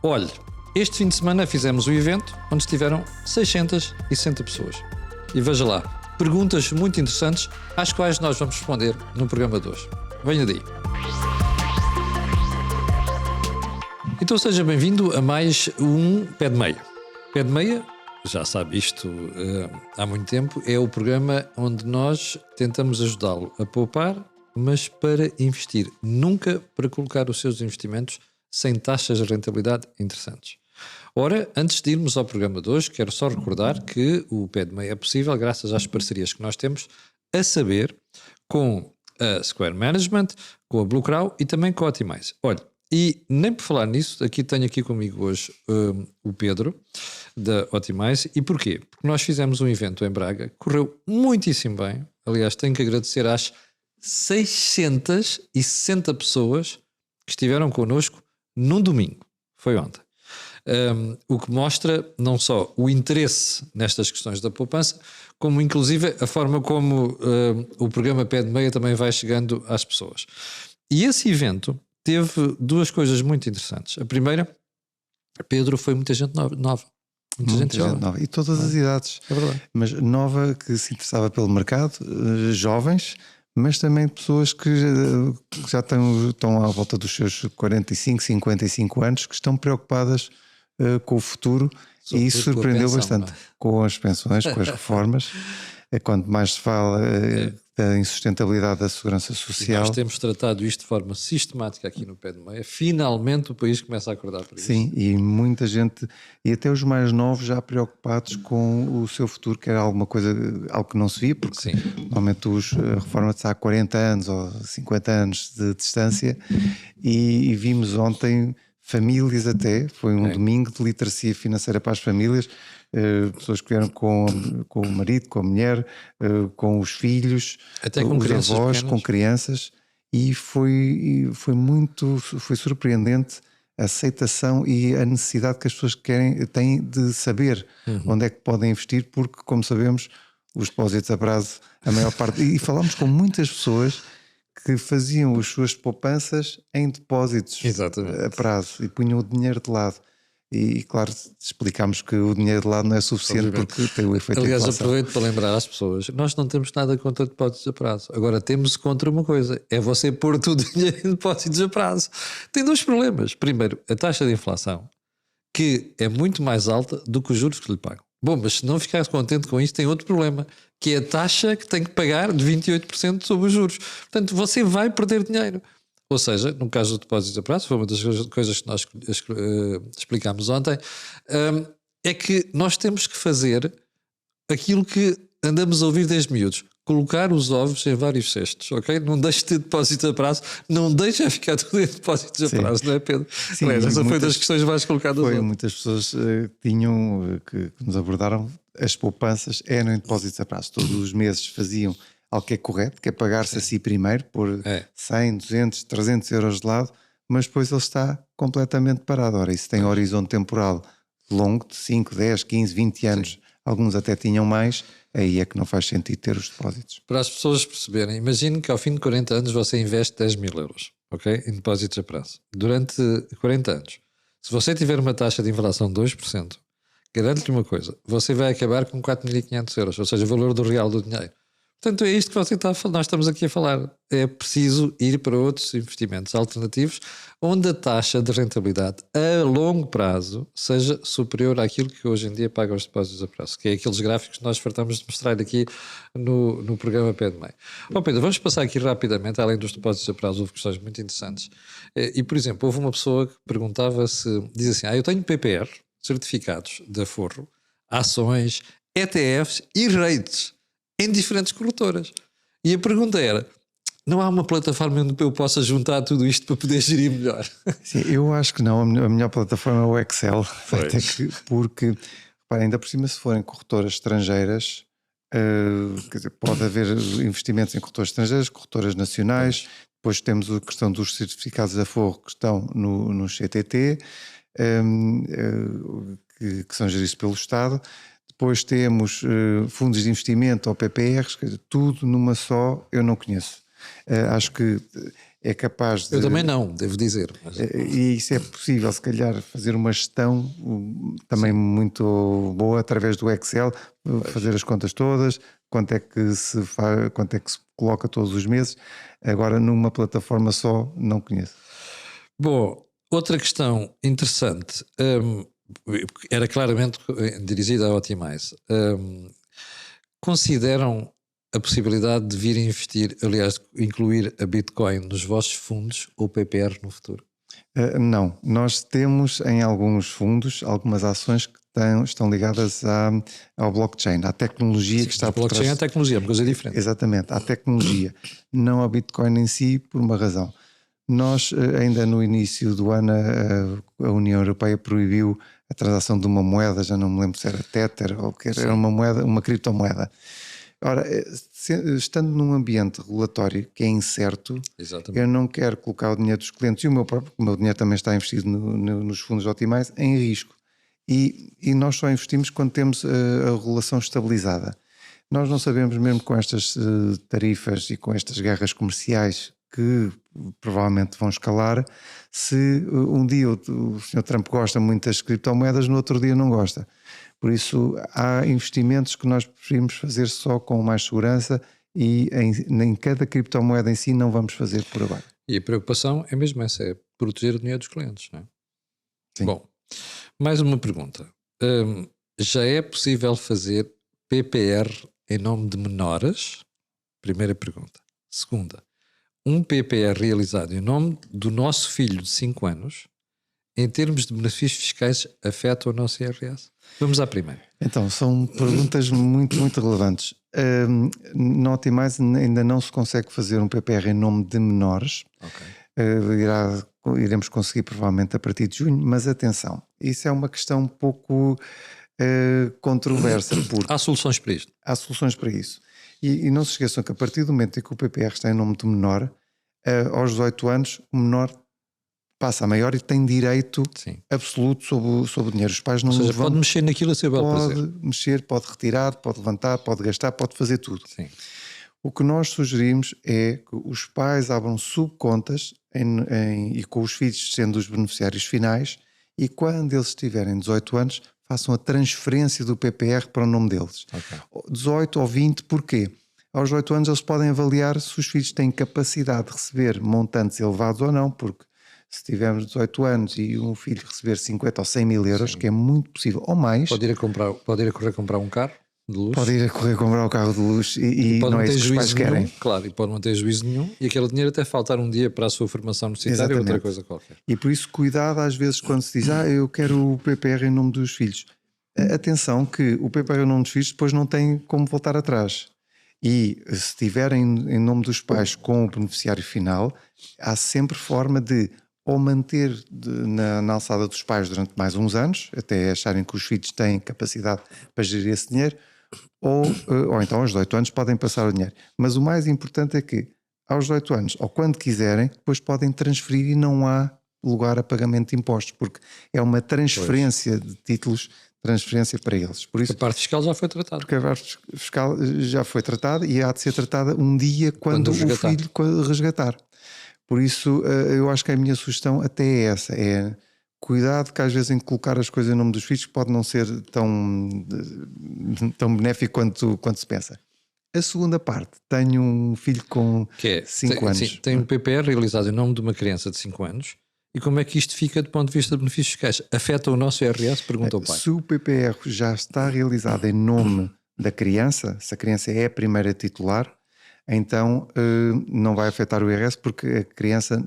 Olhe, este fim de semana fizemos um evento onde estiveram 660 pessoas. E veja lá, perguntas muito interessantes às quais nós vamos responder no programa de hoje. Venha daí. Então seja bem-vindo a mais um Pé de Meia. Pé de Meia, já sabe isto há muito tempo, é o programa onde nós tentamos ajudá-lo a poupar, mas para investir, nunca para colocar os seus investimentos sem taxas de rentabilidade interessantes. Ora, antes de irmos ao programa de hoje, quero só recordar que o Pé de Meia é possível graças às parcerias que nós temos, a saber, com a Square Management, com a Blue Crow e também com a Otimize. Olha, e nem por falar nisso, tenho aqui comigo hoje o Pedro, da Otimize. E porquê? Porque nós fizemos um evento em Braga, correu muitíssimo bem. Aliás, tenho que agradecer às 660 pessoas que estiveram connosco num domingo. Foi ontem. O que mostra não só o interesse nestas questões da poupança, como inclusive a forma como o programa Pé de Meia também vai chegando às pessoas. E esse evento teve duas coisas muito interessantes. A primeira, Pedro, foi muita gente nova. Muita gente nova. E todas as idades. É verdade. Mas nova, que se interessava pelo mercado, jovens, mas também pessoas que já estão à volta dos seus 45, 55 anos, que estão preocupadas com o futuro. E isso surpreendeu bastante. Com as pensões, com as reformas. Quanto mais se fala da insustentabilidade da segurança social. E nós temos tratado isto de forma sistemática aqui no Pé de Meia. Finalmente o país começa a acordar para isso. Sim, e muita gente, e até os mais novos já preocupados com o seu futuro, que era alguma coisa, algo que não se via, porque normalmente a reforma está há 40 anos ou 50 anos de distância, e vimos ontem famílias até, foi um domingo de literacia financeira para as famílias, pessoas que vieram com o marido, com a mulher, com os filhos, até com os avós, pequenas. com crianças, e foi surpreendente a aceitação e a necessidade que as pessoas têm de saber onde é que podem investir, porque, como sabemos, os depósitos a prazo, a maior parte, e falámos com muitas pessoas que faziam as suas poupanças em depósitos a prazo e punham o dinheiro de lado. E claro, explicámos que o dinheiro de lado não é suficiente porque tem o efeito. Aliás, aproveito para lembrar às pessoas, nós não temos nada contra depósitos a prazo. Agora temos contra uma coisa, é você pôr tudo o dinheiro em depósitos a prazo. Tem dois problemas. Primeiro, a taxa de inflação, que é muito mais alta do que os juros que lhe pagam. Bom, mas se não ficar contente com isto, tem outro problema, que é a taxa que tem que pagar de 28% sobre os juros. Portanto, você vai perder dinheiro. Ou seja, no caso do depósito a prazo, foi uma das coisas que nós explicámos ontem, é que nós temos que fazer aquilo que andamos a ouvir desde miúdos. Colocar os ovos em vários cestos, ok? Não deixe de ter depósito a prazo, não deixe ficar tudo em depósitos a prazo, não é, Pedro? Sim, essa foi das questões mais colocadas. Foi, muitas pessoas que nos abordaram, as poupanças eram em depósitos a prazo. Todos os meses faziam algo que é correto, que é pagar-se a si primeiro, por 100, 200, 300 euros de lado, mas depois ele está completamente parado. Ora, isso tem horizonte temporal longo, de 5, 10, 15, 20 anos, alguns até tinham mais, aí é que não faz sentido ter os depósitos. Para as pessoas perceberem, imagine que ao fim de 40 anos você investe 10 mil euros, ok? Em depósitos a prazo. Durante 40 anos. Se você tiver uma taxa de inflação de 2%, garanto-lhe uma coisa, você vai acabar com 4.500 euros, ou seja, o valor do real do dinheiro. Portanto, é isto que você está a falar, nós estamos aqui a falar. É preciso ir para outros investimentos alternativos onde a taxa de rentabilidade a longo prazo seja superior àquilo que hoje em dia paga os depósitos a prazo, que é aqueles gráficos que nós fartamos de mostrar aqui no programa Pé de Meia. Bom, Pedro, vamos passar aqui rapidamente, além dos depósitos a prazo, houve questões muito interessantes. E, por exemplo, houve uma pessoa que perguntava diz assim, eu tenho PPR, certificados de aforro, ações, ETFs e REITs, em diferentes corretoras. E a pergunta era, não há uma plataforma onde eu possa juntar tudo isto para poder gerir melhor? Sim, eu acho que não. A melhor plataforma é o Excel. Porque, repara, ainda por cima, se forem corretoras estrangeiras, quer dizer, pode haver investimentos em corretoras estrangeiras, corretoras nacionais. Depois temos a questão dos certificados de aforro que estão no CTT, que são geridos pelo Estado. Depois temos fundos de investimento ou PPRs, quer dizer, tudo numa só, eu não conheço. Acho que é capaz de... Eu também não, devo dizer. Mas... E isso é possível, se calhar, fazer uma gestão também muito boa através do Excel, fazer as contas todas, quanto é que se faz, quanto é que se coloca todos os meses. Agora, numa plataforma só, não conheço. Bom, outra questão interessante, era claramente dirigida à Optimize. Consideram a possibilidade de vir a investir, aliás, incluir a Bitcoin nos vossos fundos ou PPR no futuro? Não, nós temos em alguns fundos algumas ações que estão ligadas ao blockchain, à tecnologia que está por trás. Blockchain é a tecnologia, é uma coisa diferente. Exatamente, à tecnologia, não ao Bitcoin em si, por uma razão. Nós, ainda no início do ano, a União Europeia proibiu a transação de uma moeda, já não me lembro se era Tether ou que era uma moeda, uma criptomoeda. Ora, estando num ambiente regulatório que é incerto, Exatamente. eu não quero colocar o dinheiro dos clientes e o meu dinheiro também está investido nos fundos Optimize em risco. E nós só investimos quando temos a regulação estabilizada. Nós não sabemos, mesmo com estas tarifas e com estas guerras comerciais que provavelmente vão escalar, se um dia o Sr. Trump gosta muito das criptomoedas, no outro dia não gosta. Por isso, há investimentos que nós preferimos fazer só com mais segurança e em cada criptomoeda em si não vamos fazer por abaixo. E a preocupação é mesmo essa, é proteger o dinheiro dos clientes, não é? Sim. Bom, mais uma pergunta. Já é possível fazer PPR em nome de menores? Primeira pergunta. Segunda, um PPR realizado em nome do nosso filho de 5 anos, em termos de benefícios fiscais, afeta o nosso IRS? Vamos à primeira. Então, são perguntas muito, muito relevantes. No Optimize ainda não se consegue fazer um PPR em nome de menores. Iremos conseguir provavelmente a partir de junho, mas atenção, isso é uma questão um pouco controversa. Porque há soluções para isto. Há soluções para isso. E não se esqueçam que a partir do momento em que o PPR está em nome do menor, aos 18 anos, o menor passa a maior e tem direito absoluto sobre o dinheiro. Os pais não... Ou seja, pode mexer naquilo a seu bel prazer. Pode mexer, pode retirar, pode levantar, pode gastar, pode fazer tudo. Sim. O que nós sugerimos é que os pais abram subcontas e com os filhos sendo os beneficiários finais, e quando eles tiverem 18 anos façam a transferência do PPR para o nome deles. 18 ou 20, porquê? Aos 18 anos eles podem avaliar se os filhos têm capacidade de receber montantes elevados ou não, porque se tivermos 18 anos e um filho receber 50 ou 100 mil euros, que é muito possível, ou mais... Pode ir a correr comprar um carro de luxo. Pode ir a correr comprar um carro de luxo e pode não não é ter isso que os pais juízo nenhum, querem. claro, e pode não ter juízo nenhum, e aquele dinheiro até faltar um dia para a sua formação universitária ou outra coisa qualquer. E por isso, cuidado às vezes quando se diz eu quero o PPR em nome dos filhos. Atenção que o PPR em nome dos filhos depois não tem como voltar atrás. E se tiverem em nome dos pais com o beneficiário final, há sempre forma de ou manter na alçada dos pais durante mais uns anos, até acharem que os filhos têm capacidade para gerir esse dinheiro, ou então aos 18 anos podem passar o dinheiro. Mas o mais importante é que aos 18 anos, ou quando quiserem, depois podem transferir e não há lugar a pagamento de impostos, porque é uma transferência de títulos, transferência para eles. Por isso, a parte fiscal já foi tratada. Porque a parte fiscal já foi tratada e há de ser tratada um dia quando o filho resgatar. Por isso, eu acho que a minha sugestão até é essa, é cuidado que às vezes em colocar as coisas em nome dos filhos pode não ser tão benéfico quanto se pensa. A segunda parte, tenho um filho com 5 anos. Sim, tem um PPR realizado em nome de uma criança de 5 anos. E como é que isto fica do ponto de vista de benefícios fiscais? Afeta o nosso IRS? Pergunta ao pai. Se o PPR já está realizado em nome da criança, se a criança é a primeira titular, então não vai afetar o IRS porque a criança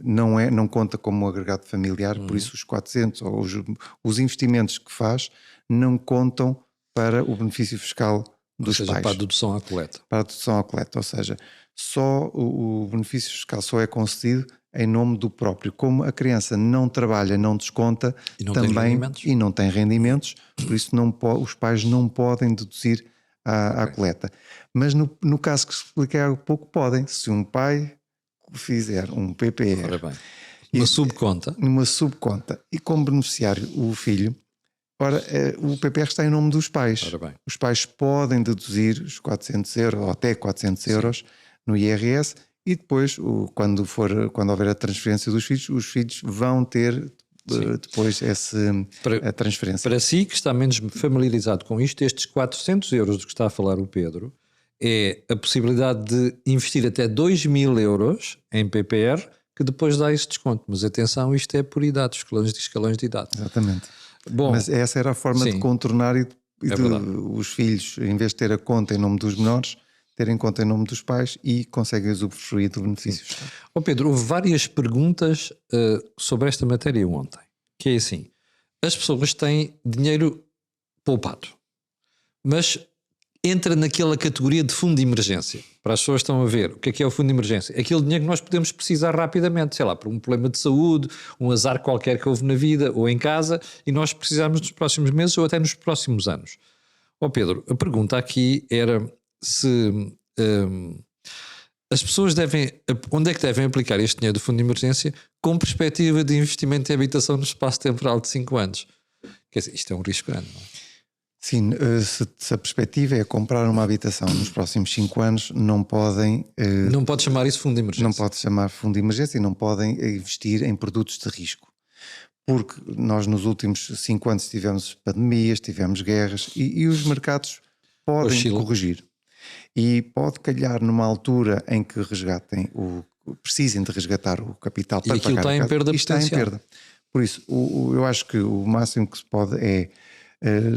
não conta como agregado familiar, por isso os 400 ou os investimentos que faz não contam para o benefício fiscal dos pais. Para a dedução à coleta. Para a dedução à coleta, ou seja, só o benefício fiscal só é concedido em nome do próprio. Como a criança não trabalha, não desconta e não tem rendimentos, por isso os pais não podem deduzir à coleta. Mas no caso que expliquei há pouco, podem. Se um pai fizer um PPR, numa subconta e como beneficiário o filho, o PPR está em nome dos pais. Os pais podem deduzir os 400 euros ou até 400 euros no IRS e depois, quando houver a transferência dos filhos, os filhos vão ter depois a transferência. Para si, que está menos familiarizado com isto, estes 400 euros do que está a falar o Pedro é a possibilidade de investir até 2.000 euros em PPR, que depois dá esse desconto. Mas atenção, isto é por idade, escalões de idade. Exatamente. Bom, mas essa era a forma de contornar os filhos, em vez de ter a conta em nome dos menores, terem conta em nome dos pais e conseguem usufruir do benefício. Pedro, houve várias perguntas sobre esta matéria ontem, que é assim, as pessoas têm dinheiro poupado, mas entra naquela categoria de fundo de emergência. Para as pessoas que estão a ver, o que é o fundo de emergência? Aquele dinheiro que nós podemos precisar rapidamente, sei lá, por um problema de saúde, um azar qualquer que houve na vida ou em casa, e nós precisamos nos próximos meses ou até nos próximos anos. Pedro, a pergunta aqui era se as pessoas onde é que devem aplicar este dinheiro do fundo de emergência com perspectiva de investimento em habitação no espaço temporal de 5 anos? Quer dizer, isto é um risco grande, não é? Sim, se a perspectiva é comprar uma habitação nos próximos 5 anos, não podem... não pode chamar isso fundo de emergência. Não pode chamar fundo de emergência e não podem investir em produtos de risco. Porque nós nos últimos 5 anos tivemos pandemias, tivemos guerras e os mercados podem corrigir. E pode calhar numa altura em que precisem de resgatar o capital para pagar. E está em perda potencial. Está em perda. Por isso, eu acho que o máximo que se pode é...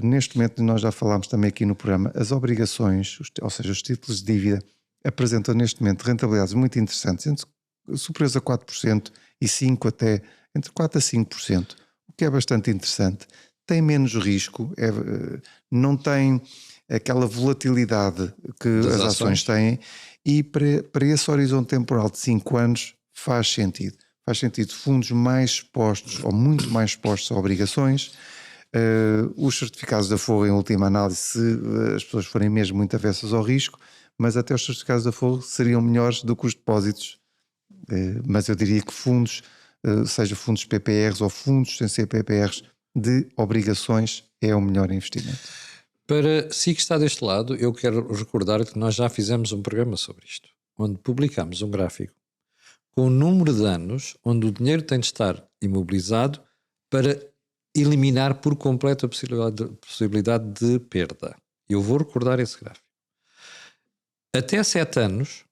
neste momento, nós já falámos também aqui no programa, as obrigações, ou seja, os títulos de dívida, apresentam neste momento rentabilidades muito interessantes, superiores a 4% e 5% até entre 4% a 5%, o que é bastante interessante. Tem menos risco, não tem aquela volatilidade que as ações têm, e para esse horizonte temporal de 5 anos faz sentido. Faz sentido fundos mais expostos ou muito mais expostos a obrigações. Os certificados da Forro, em última análise, se as pessoas forem mesmo muito avessas ao risco, mas até os certificados da Forro seriam melhores do que os depósitos. Mas eu diria que fundos, seja fundos PPRs ou fundos sem ser PPRs, de obrigações é o melhor investimento. Para si que está deste lado, eu quero recordar que nós já fizemos um programa sobre isto, onde publicámos um gráfico com o número de anos onde o dinheiro tem de estar imobilizado para eliminar por completo a possibilidade de perda. Eu vou recordar esse gráfico. Até 7 anos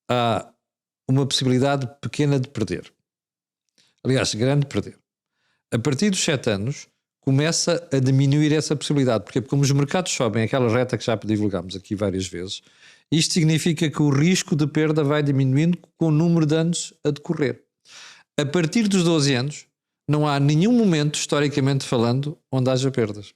há uma possibilidade pequena de perder. Aliás, grande de perder. A partir dos 7 anos começa a diminuir essa possibilidade, porque como os mercados sobem, aquela reta que já divulgámos aqui várias vezes, isto significa que o risco de perda vai diminuindo com o número de anos a decorrer. A partir dos 12 anos, não há nenhum momento, historicamente falando, onde haja perdas.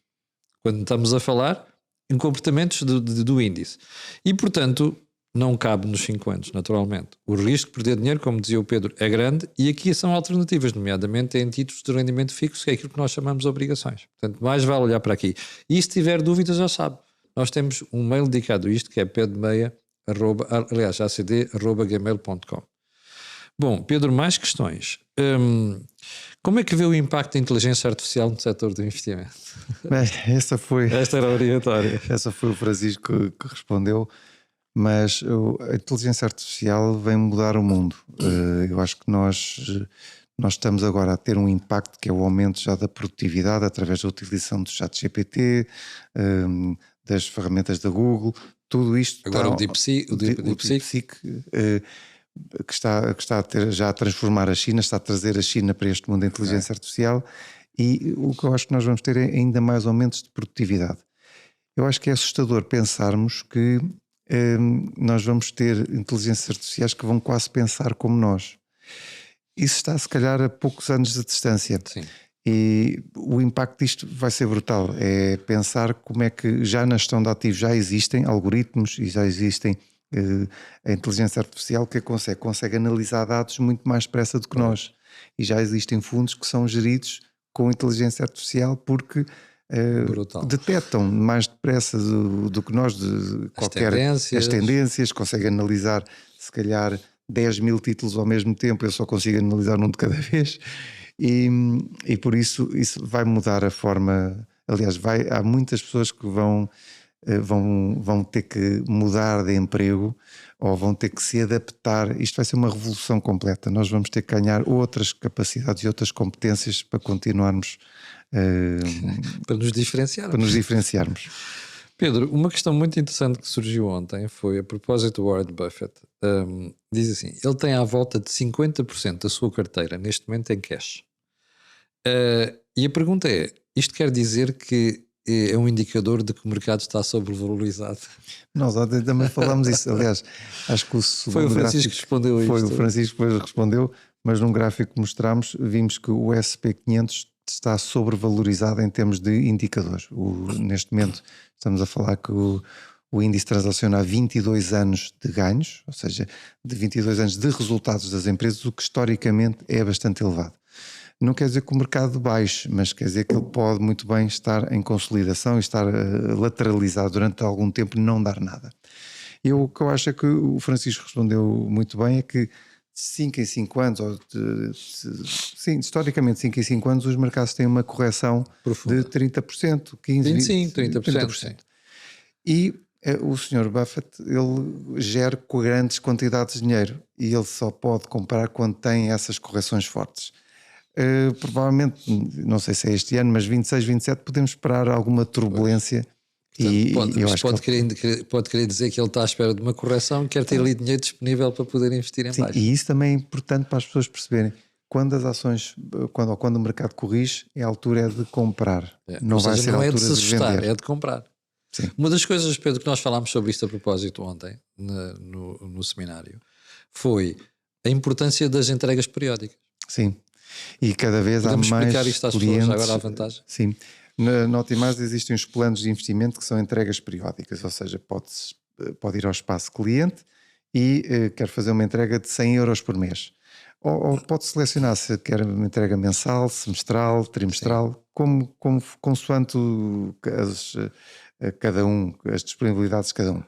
Quando estamos a falar em comportamentos do índice. E, portanto, não cabe nos 5 anos, naturalmente. O risco de perder dinheiro, como dizia o Pedro, é grande, e aqui são alternativas, nomeadamente em títulos de rendimento fixo, que é aquilo que nós chamamos de obrigações. Portanto, mais vale olhar para aqui. E se tiver dúvidas, já sabe. Nós temos um mail dedicado a isto, que é pedmeia@gmail.com. Bom, Pedro, mais questões. Como é que vê o impacto da inteligência artificial no setor do investimento? Esta era obrigatória. Essa foi o Francisco que respondeu. Mas a inteligência artificial vem mudar o mundo. Eu acho que nós estamos agora a ter um impacto que é o aumento já da produtividade através da utilização do ChatGPT, das ferramentas da Google, tudo isto. Agora o DeepSeek que está já a transformar a China, está a trazer a China para este mundo da inteligência artificial, e o que eu acho que nós vamos ter é ainda mais aumentos de produtividade. Eu acho que é assustador pensarmos que nós vamos ter inteligências artificiais que vão quase pensar como nós. Isso está se calhar a poucos anos de distância. Sim. E o impacto disto vai ser brutal. É pensar como é que já na gestão de ativos já existem algoritmos e já existem a inteligência artificial que consegue analisar dados muito mais depressa do que nós. E já existem fundos que são geridos com inteligência artificial porque detectam mais depressa do que nós as tendências, consegue analisar se calhar 10.000 títulos ao mesmo tempo, eu só consigo analisar um de cada vez, e por isso vai mudar a forma. Aliás, há muitas pessoas que vão vão ter que mudar de emprego ou vão ter que se adaptar. Isto vai ser uma revolução completa. Nós vamos ter que ganhar outras capacidades e outras competências para continuarmos para nos diferenciarmos. Para nos diferenciarmos. Pedro, uma questão muito interessante que surgiu ontem foi a propósito do Warren Buffett. Diz assim, ele tem à volta de 50% da sua carteira neste momento em cash. E a pergunta é, isto quer dizer que é um indicador de que o mercado está sobrevalorizado? Nós ontem também falámos isso. Aliás, acho que foi o Francisco que respondeu a isto. Foi o Francisco que depois respondeu, mas num gráfico que mostramos, vimos que o SP500 está sobrevalorizado em termos de indicadores. Neste momento estamos a falar que o índice transaciona há 22 anos de ganhos, ou seja, de 22 anos de resultados das empresas, o que historicamente é bastante elevado. Não quer dizer que o mercado baixe, mas quer dizer que ele pode muito bem estar em consolidação e estar lateralizado durante algum tempo e não dar nada. O que eu acho é que o Francisco respondeu muito bem é que de 5 em 5 anos, sim, historicamente 5 em 5 anos, os mercados têm uma correção profunda de 30%, 15%, 25%, 30%. E o Sr. Buffett, ele gera grandes quantidades de dinheiro e ele só pode comprar quando tem essas correções fortes. Provavelmente, não sei se é este ano, mas 26, 27 podemos esperar alguma turbulência. Portanto, pode querer dizer que ele está à espera de uma correção e quer ter ali dinheiro disponível para poder investir em baixo. E isso também é importante para as pessoas perceberem. Quando as ações, quando o mercado corrige, a altura é de comprar. Não vai ser a altura de se assustar, é de comprar. Sim. Uma das coisas, Pedro, que nós falámos sobre isto a propósito ontem no seminário foi a importância das entregas periódicas. Sim. E cada vez podemos há mais explicar isto às clientes, pessoas agora à vantagem? Sim. Na Optimais existem os planos de investimento que são entregas periódicas, ou seja, pode ir ao espaço cliente e quer fazer uma entrega de 100 euros por mês. Ou pode selecionar se quer uma entrega mensal, semestral, trimestral, consoante cada um, as disponibilidades de cada um.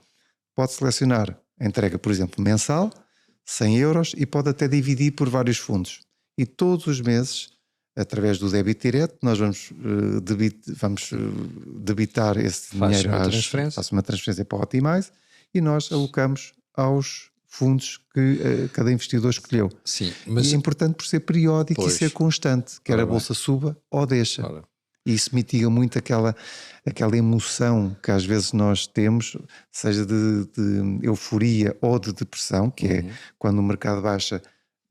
Pode selecionar a entrega, por exemplo, mensal, 100 euros, e pode até dividir por vários fundos. E todos os meses, através do débito direto, nós vamos debitar esse dinheiro, faço uma transferência para o Optimize e nós alocamos aos fundos que cada investidor escolheu. Sim, mas e é importante por ser periódico e ser constante, quer a bolsa suba ou deixa. E isso mitiga muito aquela emoção que às vezes nós temos, seja de euforia ou de depressão, que é quando o mercado baixa.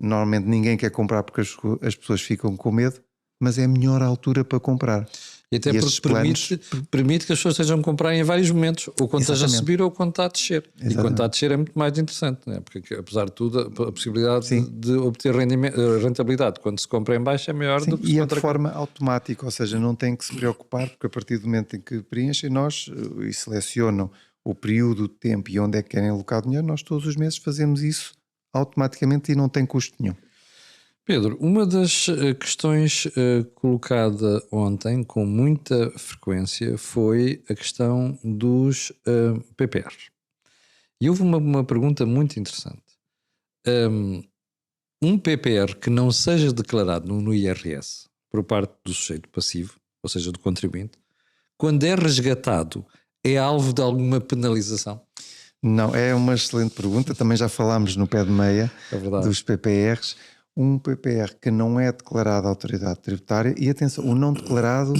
Normalmente ninguém quer comprar porque as pessoas ficam com medo, mas é a melhor altura para comprar. E até porque permite que as pessoas estejam a comprar em vários momentos, ou quando esteja a subir ou quando está a descer. Exatamente. E quando está a descer é muito mais interessante, não é? Porque apesar de tudo, a possibilidade de obter rentabilidade quando se compra em baixo é maior do que se compra. E é de forma automática, ou seja, não tem que se preocupar, porque a partir do momento em que preenchem e selecionam o período de tempo e onde é que querem alocar o dinheiro, nós todos os meses fazemos isso automaticamente e não tem custo nenhum. Pedro, uma das questões colocada ontem com muita frequência foi a questão dos PPRs. E houve uma pergunta muito interessante. Um PPR que não seja declarado no IRS por parte do sujeito passivo, ou seja, do contribuinte, quando é resgatado, é alvo de alguma penalização? Não, é uma excelente pergunta. Também já falámos no pé de meia dos PPRs. Um PPR que não é declarado à autoridade tributária, e atenção, o não declarado,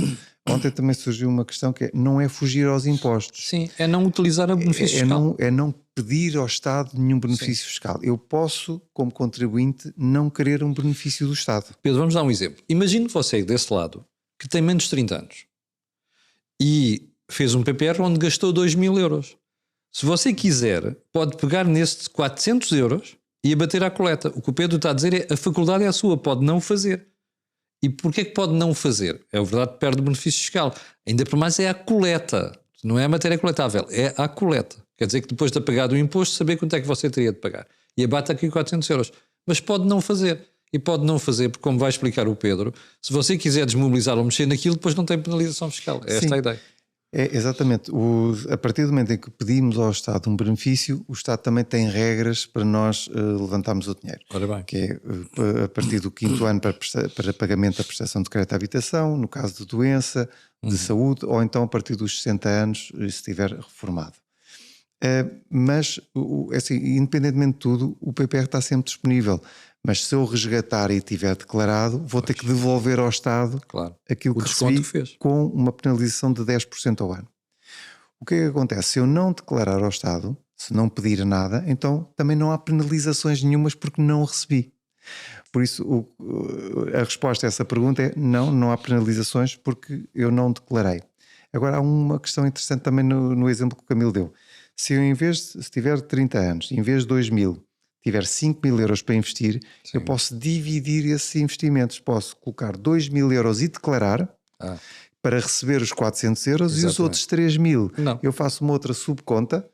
ontem também surgiu uma questão que não é fugir aos impostos. Sim, é não utilizar o benefício fiscal. É não pedir ao Estado nenhum benefício fiscal. Eu posso, como contribuinte, não querer um benefício do Estado. Pedro, vamos dar um exemplo. Imagine você desse lado, que tem menos de 30 anos, e fez um PPR onde gastou 2.000 euros. Se você quiser, pode pegar nesse 400 euros e abater à coleta. O que o Pedro está a dizer é a faculdade é a sua, pode não fazer. E porquê que pode não fazer? É verdade que perde o benefício fiscal. Ainda por mais é a coleta. Não é a matéria coletável, é a coleta. Quer dizer que depois de apagado o imposto, saber quanto é que você teria de pagar. E abate aqui 400 euros. Mas pode não fazer. E pode não fazer, porque como vai explicar o Pedro, se você quiser desmobilizar ou mexer naquilo, depois não tem penalização fiscal. É esta a ideia. Exatamente. A partir do momento em que pedimos ao Estado um benefício, o Estado também tem regras para nós levantarmos o dinheiro. Ora bem. Que é a partir do 5º ano para pagamento da prestação de crédito à habitação, no caso de doença, de saúde, ou então a partir dos 60 anos, se estiver reformado. Mas, assim, independentemente de tudo, o PPR está sempre disponível. Mas se eu resgatar e tiver declarado, vou ter que devolver ao Estado aquilo que recebi com uma penalização de 10% ao ano. O que é que acontece? Se eu não declarar ao Estado, se não pedir nada, então também não há penalizações nenhumas porque não recebi. Por isso, a resposta a essa pergunta é não há penalizações porque eu não declarei. Agora, há uma questão interessante também no exemplo que o Camilo deu. Se eu, se tiver 30 anos, em vez de 2.000, tiver 5.000 euros para investir, eu posso dividir esses investimentos. Posso colocar 2.000 euros e declarar para receber os 400 euros. Exatamente. E os outros 3.000 eu faço uma outra subconta.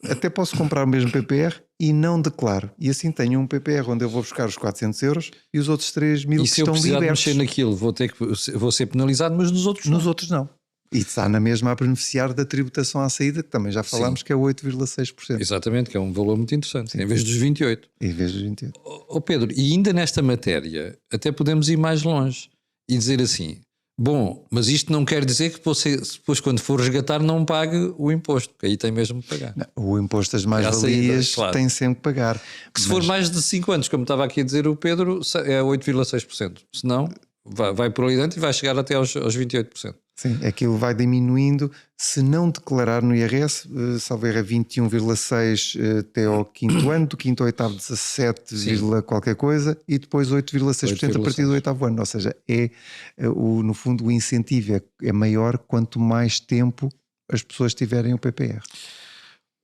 Até posso comprar o mesmo PPR e não declaro. E assim tenho um PPR onde eu vou buscar os 400 euros e os outros 3.000 que estão libertos. E se eu precisar mexer naquilo, vou ser penalizado, mas nos outros não. Nos outros não. E está na mesma a beneficiar da tributação à saída, que também já falámos, que é 8,6%. Exatamente, que é um valor muito interessante, em vez dos 28%. Em vez dos 28%. Pedro, e ainda nesta matéria, até podemos ir mais longe e dizer assim, bom, mas isto não quer dizer que você, depois quando for resgatar, não pague o imposto, que aí tem mesmo que pagar. Não, o imposto das mais-valias tem sempre que pagar. Que se for mais de 5 anos, como estava aqui a dizer o Pedro, é 8,6%. Senão, vai por ali dentro e vai chegar até aos 28%. Sim, aquilo vai diminuindo. Se não declarar no IRS, salvo erro, 21,6% até ao 5º ano, do 5º ao 8º 17, qualquer coisa, e depois 8,6% a partir do 8º ano. Ou seja, no fundo o incentivo é maior quanto mais tempo as pessoas tiverem o PPR.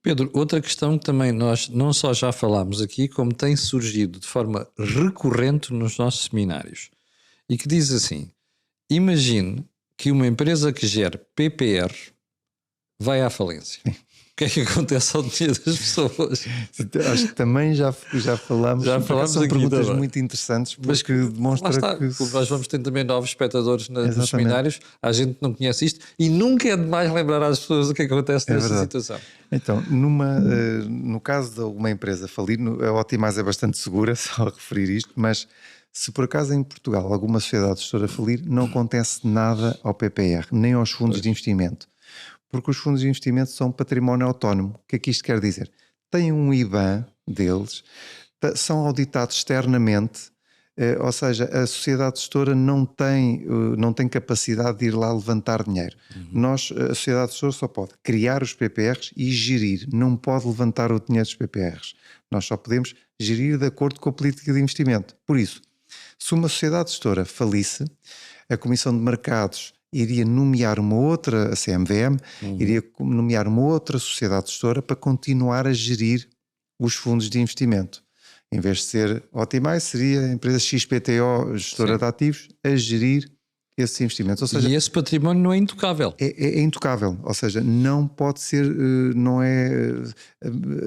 Pedro, outra questão que também nós não só já falámos aqui, como tem surgido de forma recorrente nos nossos seminários, e que diz assim, imagine que uma empresa que gera PPR vai à falência. O que é que acontece ao dinheiro das pessoas? Acho que também já falámos. São perguntas também muito interessantes, porque demonstra que... Nós vamos ter também novos espectadores nos seminários. A gente não conhece isto e nunca é demais lembrar às pessoas o que acontece nessa situação. Então, no caso de uma empresa falir, a Optimize é bastante segura, só a referir isto, mas... Se por acaso em Portugal alguma sociedade gestora falir, não acontece nada ao PPR, nem aos fundos de investimento. Porque os fundos de investimento são património autónomo. O que é que isto quer dizer? Têm um IBAN deles, são auditados externamente, ou seja, a sociedade gestora não tem capacidade de ir lá levantar dinheiro. A sociedade gestora só pode criar os PPRs e gerir, não pode levantar o dinheiro dos PPRs. Nós só podemos gerir de acordo com a política de investimento. Por isso, se uma sociedade gestora falisse, a Comissão de Mercados iria nomear uma outra, a CMVM, iria nomear uma outra sociedade gestora para continuar a gerir os fundos de investimento. Em vez de ser Optimize, seria a empresa XPTO, gestora de ativos, a gerir esses investimentos. Ou seja, e esse património não é intocável. É intocável, ou seja, não pode ser, não é,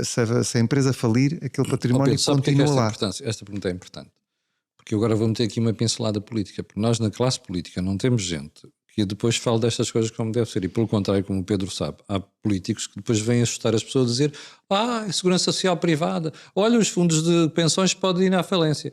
se a empresa falir, aquele património Pedro, continua lá. Esta pergunta é importante. Porque eu agora vou meter aqui uma pincelada política, porque nós na classe política não temos gente que depois fale destas coisas como deve ser, e pelo contrário, como o Pedro sabe, há políticos que depois vêm assustar as pessoas a dizer segurança social privada, olha, os fundos de pensões podem ir à falência.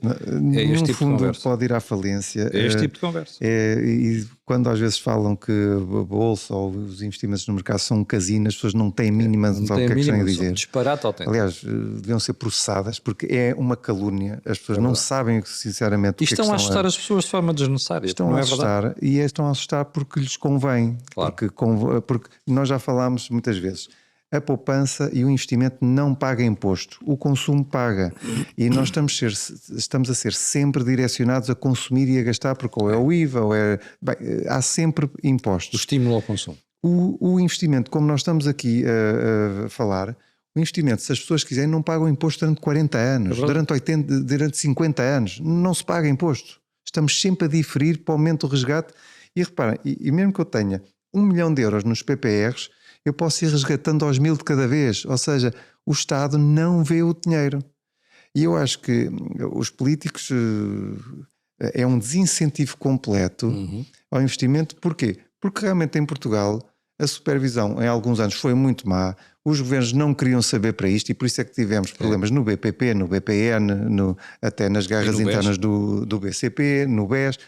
É este tipo de conversa. Pode ir à falência. É este tipo de conversa. E quando às vezes falam que a bolsa ou os investimentos no mercado são um casino, as pessoas não têm mínima noção do que é que estão a dizer. Disparate autêntico. Aliás, deviam ser processadas porque é uma calúnia. As pessoas não sabem, sinceramente, o que é que estão a assustar as pessoas de forma desnecessária. Estão a assustar, e estão a assustar porque lhes convém. Claro. Porque nós já falámos muitas vezes. A poupança e o investimento não pagam imposto, o consumo paga. E nós estamos a ser sempre direcionados a consumir e a gastar, porque ou é o IVA, há sempre impostos. O estímulo ao consumo. O investimento, como nós estamos aqui a falar, o investimento, se as pessoas quiserem, não pagam imposto durante 40 anos, durante 50 anos, não se paga imposto. Estamos sempre a diferir para o aumento do resgate. E reparem, e mesmo que eu tenha 1 milhão de euros nos PPRs, eu posso ir resgatando aos 1.000 de cada vez, ou seja, o Estado não vê o dinheiro. E eu acho que os políticos é um desincentivo completo ao investimento. Porquê? Porque realmente em Portugal a supervisão em alguns anos foi muito má, os governos não queriam saber para isto e por isso é que tivemos problemas no BPP, no BPN, até nas guerras internas do BCP, no BES.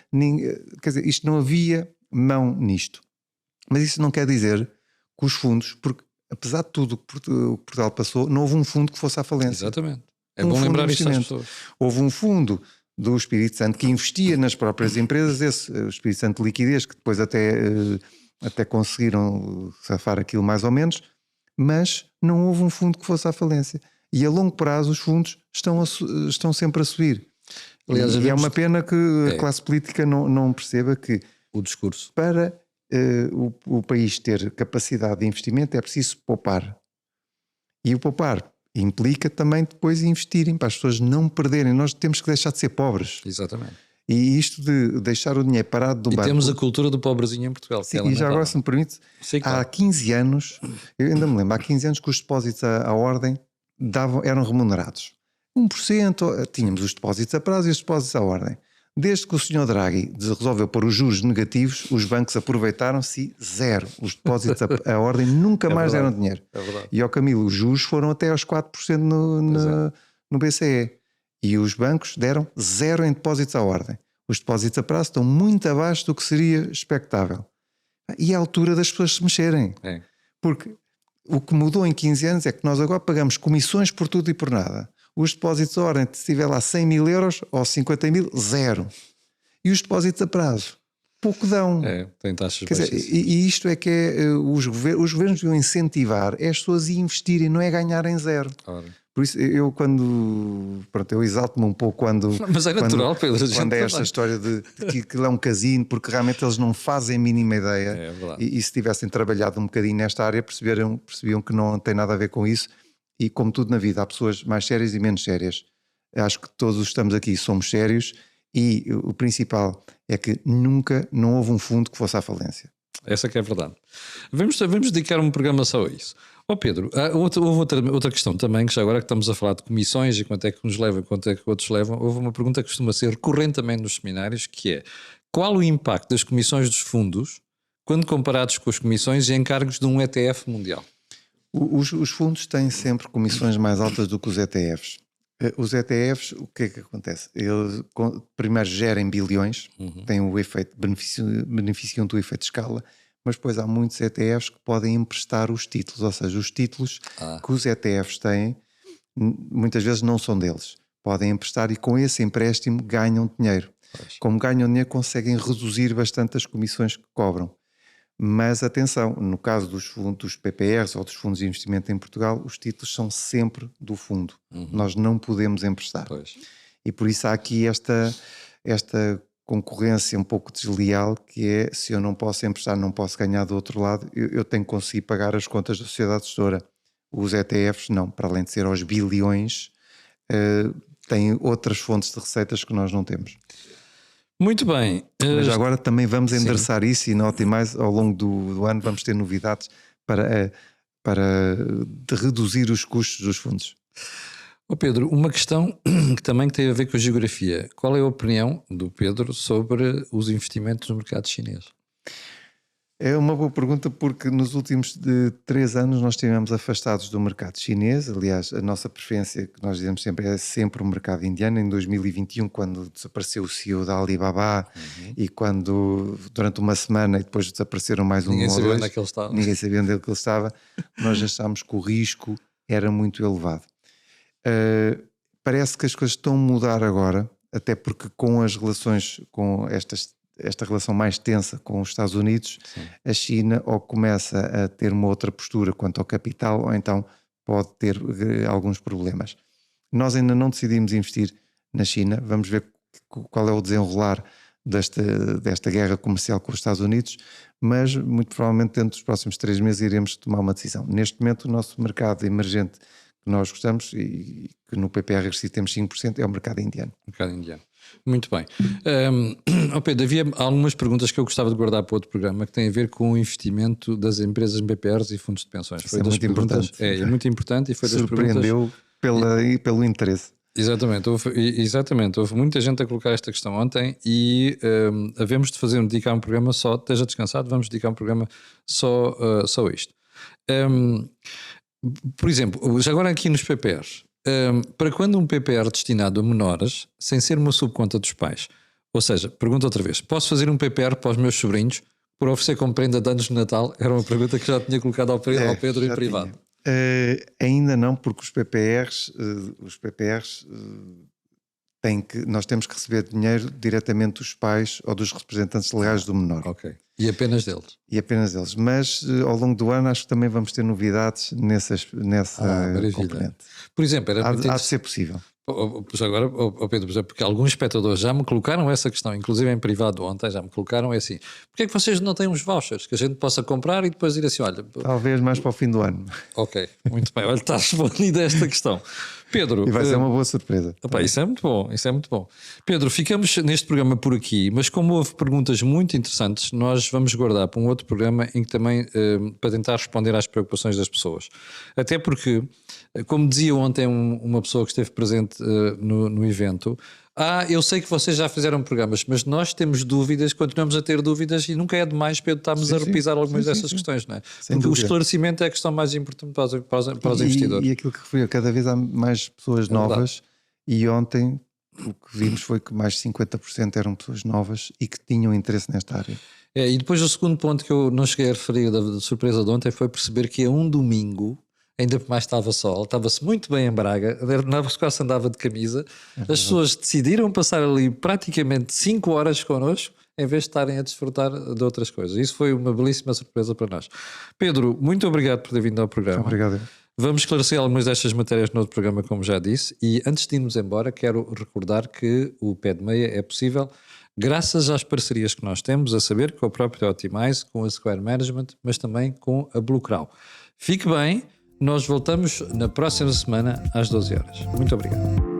Quer dizer, isto não havia mão nisto. Mas isso não quer dizer que os fundos, porque apesar de tudo o que Portugal passou, não houve um fundo que fosse à falência. Exatamente. É bom lembrar isto às pessoas. Houve um fundo do Espírito Santo que investia nas próprias empresas, o Espírito Santo de Liquidez, que depois até conseguiram safar aquilo mais ou menos, mas não houve um fundo que fosse à falência. E a longo prazo os fundos estão sempre a subir. Aliás, e é uma pena que a classe política não perceba que o discurso para o país ter capacidade de investimento é preciso poupar. E o poupar implica também depois investirem para as pessoas não perderem. Nós temos que deixar de ser pobres. Exatamente. E isto de deixar o dinheiro parado do banco... E temos a cultura do pobrezinho em Portugal. Sim, e já agora, se me permite, claro. Há 15 anos, eu ainda me lembro, há 15 anos que os depósitos à ordem eram remunerados. 1%, tínhamos os depósitos a prazo e os depósitos à ordem. Desde que o Sr. Draghi resolveu pôr os juros negativos, os bancos aproveitaram-se zero. Os depósitos à ordem nunca mais deram dinheiro. É verdade. E ao Camilo, os juros foram até aos 4% no BCE. E os bancos deram zero em depósitos à ordem. Os depósitos a prazo estão muito abaixo do que seria expectável. E é a altura das pessoas se mexerem. É. Porque o que mudou em 15 anos é que nós agora pagamos comissões por tudo e por nada. Os depósitos à ordem, se estiver lá 100 mil euros ou 50 mil, zero. E os depósitos a prazo, pouco dão. Tem taxas baixas. E isto é que os governos deviam incentivar as pessoas a investirem, não é ganharem zero. Claro. Por isso eu eu exalto-me um pouco quando... Mas é natural, Pedro. Quando é esta história de que aquilo é um casino, porque realmente eles não fazem a mínima ideia. É verdade. E se tivessem trabalhado um bocadinho nesta área, percebiam que não tem nada a ver com isso. E como tudo na vida, há pessoas mais sérias e menos sérias. Acho que todos os que estamos aqui somos sérios e o principal é que nunca não houve um fundo que fosse à falência. Essa que é a verdade. Vamos dedicar um programa só a isso. Pedro, houve outra questão também, que já agora que estamos a falar de comissões e quanto é que nos leva e quanto é que outros levam, houve uma pergunta que costuma ser recorrente também nos seminários, que é: qual o impacto das comissões dos fundos quando comparados com as comissões e encargos de um ETF mundial? Os fundos têm sempre comissões mais altas do que os ETFs. Os ETFs, o que é que acontece? Eles primeiro gerem bilhões, têm o efeito, beneficiam do efeito de escala, mas depois há muitos ETFs que podem emprestar os títulos, ou seja, os títulos que os ETFs têm, muitas vezes não são deles. Podem emprestar e com esse empréstimo ganham dinheiro. Pois. Como ganham dinheiro, conseguem reduzir bastante as comissões que cobram. Mas atenção, no caso dos fundos PPRs ou dos fundos de investimento em Portugal, os títulos são sempre do fundo. Nós não podemos emprestar. Pois. E por isso há aqui esta concorrência um pouco desleal, que é: se eu não posso emprestar, não posso ganhar do outro lado, eu tenho que conseguir pagar as contas da sociedade gestora. Os ETFs não, para além de ser aos bilhões, têm outras fontes de receitas que nós não temos. Muito bem. Mas agora também vamos endereçar isso e na Optimize ao longo do ano vamos ter novidades para reduzir os custos dos fundos. Pedro, uma questão que também tem a ver com a geografia. Qual é a opinião do Pedro sobre os investimentos no mercado chinês? É uma boa pergunta, porque nos últimos 3 anos nós estivemos afastados do mercado chinês. Aliás, a nossa preferência, que nós dizemos sempre, é sempre o mercado indiano. Em 2021, quando desapareceu o CEO da Alibaba e quando durante uma semana e depois desapareceram mais ninguém ou dois, ninguém sabia onde é que ele estava, nós achámos que o risco era muito elevado. Parece que as coisas estão a mudar agora, até porque com as relações, com esta relação mais tensa com os Estados Unidos, a China ou começa a ter uma outra postura quanto ao capital, ou então pode ter alguns problemas. Nós ainda não decidimos investir na China, vamos ver qual é o desenrolar desta guerra comercial com os Estados Unidos, mas muito provavelmente dentro dos próximos 3 meses iremos tomar uma decisão. Neste momento o nosso mercado emergente que nós gostamos e que no PPR regressivo temos 5% é o mercado indiano. Mercado indiano. Muito bem. Pedro, havia algumas perguntas que eu gostava de guardar para outro programa que têm a ver com o investimento das empresas em BPRs e fundos de pensões. Isso é muito importante. É muito importante e foi das perguntas... Surpreendeu pelo interesse. Exatamente. Houve muita gente a colocar esta questão ontem e havemos de dedicar um programa só, esteja descansado, vamos dedicar um programa só a isto. Por exemplo, já agora aqui nos PPRs, para quando um PPR destinado a menores, sem ser uma subconta dos pais, ou seja, pergunto outra vez, posso fazer um PPR para os meus sobrinhos por oferecer como prenda de anos de Natal? Era uma pergunta que já tinha colocado ao Pedro em privado. Ainda não, porque os PPRs nós temos que receber dinheiro diretamente dos pais ou dos representantes legais do menor. Ok. E apenas deles. Mas ao longo do ano acho que também vamos ter novidades nessa componente. Por exemplo, há de ser possível. Pois agora, Pedro, porque alguns espectadores já me colocaram essa questão, inclusive em privado ontem, já me colocaram assim: porque é que vocês não têm uns vouchers que a gente possa comprar e depois ir assim, olha... Talvez mais para o fim do ano. Ok, muito bem, olha, está respondida esta questão. Pedro... E vai ser uma boa surpresa. Opa, isso é muito bom. Pedro, ficamos neste programa por aqui, mas como houve perguntas muito interessantes, nós vamos guardar para um outro programa em que também, para tentar responder às preocupações das pessoas. Até porque, como dizia ontem uma pessoa que esteve presente no evento, eu sei que vocês já fizeram programas, mas nós temos dúvidas, continuamos a ter dúvidas e nunca é demais, Pedro, estarmos a repisar algumas dessas questões, não é? Porque o esclarecimento é a questão mais importante para os investidores. E aquilo que referiu, cada vez há mais pessoas novas e ontem o que vimos foi que mais de 50% eram pessoas novas e que tinham interesse nesta área. E depois o segundo ponto que eu não cheguei a referir da surpresa de ontem foi perceber que a um domingo, ainda mais estava sol, estava-se muito bem em Braga, quase andava de camisa, as pessoas decidiram passar ali praticamente 5 horas connosco, em vez de estarem a desfrutar de outras coisas. Isso foi uma belíssima surpresa para nós. Pedro, muito obrigado por ter vindo ao programa. Obrigado. Vamos esclarecer algumas destas matérias no outro programa, como já disse, e antes de irmos embora, quero recordar que o Pé de Meia é possível graças às parcerias que nós temos, a saber, com a própria Optimize, com a Square Management, mas também com a Blue Crow. Fique bem, nós voltamos na próxima semana às 12 horas. Muito obrigado.